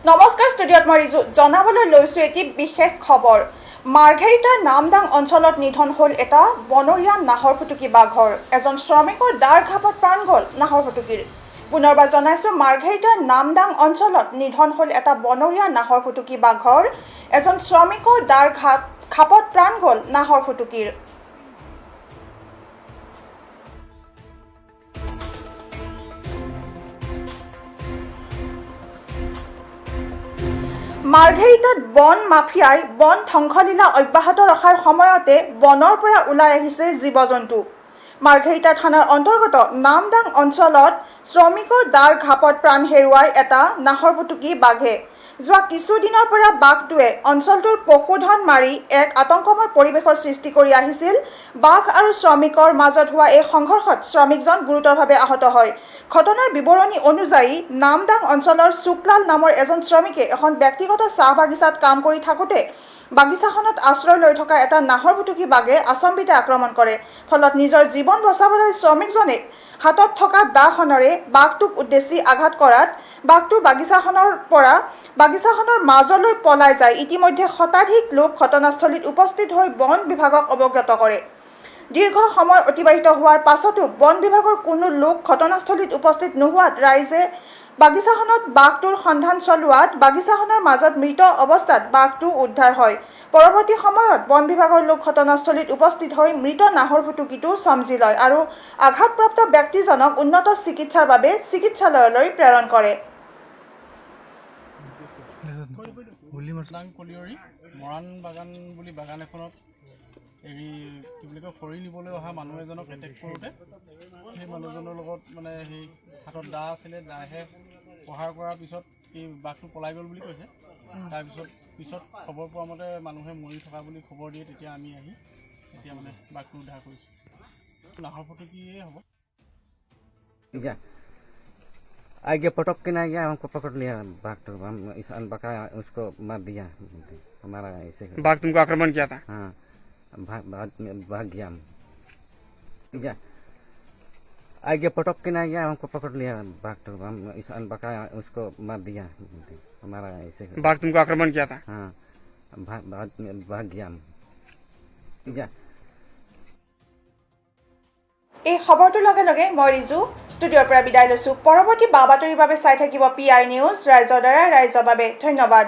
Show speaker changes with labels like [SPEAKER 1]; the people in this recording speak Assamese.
[SPEAKER 1] নমস্কাৰ ষ্টুডিঅ'ত মই ৰিজু জনাবলৈ লৈছোঁ এটি বিশেষ খবৰ মাৰ্ঘেৰিটাৰ নামদাং অঞ্চলত নিধন হ'ল এটা বনৰীয়া নাহৰ ফুটুকী বাঘৰ এজন শ্ৰমিকৰ দাৰ ঘাপত প্ৰাণ গ'ল নাহৰ ফুটুকীৰ পুনৰবাৰ জনাইছোঁ মাৰ্ঘেৰিটাৰ নামদাং অঞ্চলত নিধন হ'ল এটা বনৰীয়া নাহৰ ফুটুকী বাঘৰ এজন শ্ৰমিকৰ দাৰ ঘাপত প্ৰাণ গ'ল নাহৰ ফুটুকীৰ মাৰ্ঘেৰিটাত বন মাফিয়াই বন ধ্বংসলীলা অব্যাহত ৰখাৰ সময়তে বনৰ পৰা ওলাই আহিছে জীৱ জন্তু মাৰ্ঘেৰিটা থানাৰ অন্তৰ্গত নামদাং অঞ্চলত শ্ৰমিকৰ দাৰ ঘাপত প্ৰাণ হেৰুৱাই এটা নাহৰ ফুটুকী বাঘে যোৱা কিছুদিনৰ পৰা বাঘটোৱে অঞ্চলটোৰ পশুধন মাৰি এক আতংকময় পৰিৱেশৰ সৃষ্টি কৰি আহিছিল বাঘ আৰু শ্ৰমিকৰ মাজত হোৱা এই সংঘৰ্ষত শ্ৰমিকজন গুৰুতৰভাৱে আহত হয় ঘটনাৰ বিৱৰণী অনুযায়ী নামদাং অঞ্চলৰ সুকলাল নামৰ এজন শ্ৰমিকে এখন ব্যক্তিগত চাহ বাগিচাত কাম কৰি থাকোঁতে বাগিচাখনত আশ্ৰয় লৈ থকা এটা নাহৰ ফুটুকী বাঘে আচম্বিতে আক্ৰমণ কৰে ফলত নিজৰ জীৱন বচাবলৈ শ্ৰমিকজনে হাতত থকা দাখনেৰে বাঘটোক উদ্দেশ্যি আঘাত কৰাত বাঘটো বাগিচাখনৰ মাজলৈ পলাই যায় ইতিমধ্যে শতাধিক লোক ঘটনাস্থলীত উপস্থিত হৈ বন বিভাগক অৱগত কৰে দীৰ্ঘ সময় অতিবাহিত হোৱাৰ পাছতো বন বিভাগৰ কোনো লোক ঘটনাস্থলীত উপস্থিত নোহোৱাত ৰাইজে বাগিচাখনত বাঘটোৰ সন্ধান চলোৱাত বাগিচাখনৰ মাজত মৃত অৱস্থাত বাঘটো উদ্ধাৰ হয় পৰৱৰ্তী সময়ত বন বিভাগৰ লোক ঘটনাস্থলীত উপস্থিত হৈ মৃত নাহৰ ফুটুকীটো চমজি লয় আৰু আঘাতপ্ৰাপ্ত ব্যক্তিজনক উন্নত চিকিৎসাৰ বাবে চিকিৎসালয়লৈ প্ৰেৰণ কৰে
[SPEAKER 2] মৰাণ বাগান বুলি বাগান এখনত হেৰি কি বুলি কয় খৰি নিবলৈ অহা মানুহ এজনক এটেক কৰোঁতে সেই মানুহজনৰ লগত মানে সেই হাতত দা আছিলে দাহে প্ৰহাৰ কৰাৰ পিছত এই বাঘটো পলাই গ'ল বুলি কৈছে পিছত খবৰ পোৱা মতে মানুহে মৰি থকা বুলি খবৰ দিয়ে তেতিয়া আমি আহি এতিয়া মানে বাঘটো উদ্ধাৰ কৰিছোঁ নাহৰ ফুটুকীয়ে হ'ব
[SPEAKER 3] आगे पटक के ना गया हमको पकड़ लिया बाघ तो हम इस अनबका उसको मार दिया हमारा ऐसे
[SPEAKER 4] बाघ तुमको आक्रमण किया था
[SPEAKER 3] हाँ भाग गया हम आगे पटक के ना गया हमको पकड़ लिया बाघ तो हम इस अनबका उसको मार दिया हमारा ऐसे
[SPEAKER 4] बाघ तुमको आक्रमण किया था
[SPEAKER 3] हाँ भाग गया हम
[SPEAKER 1] এই খবৰটোৰ লগে লগে মই ৰিজু ষ্টুডিঅ'ৰ পৰা বিদায় লৈছোঁ পৰৱৰ্তী বা বাতৰিৰ বাবে চাই থাকিব PI নিউজ ৰাইজৰ দ্বাৰা ৰাইজৰ বাবে ধন্যবাদ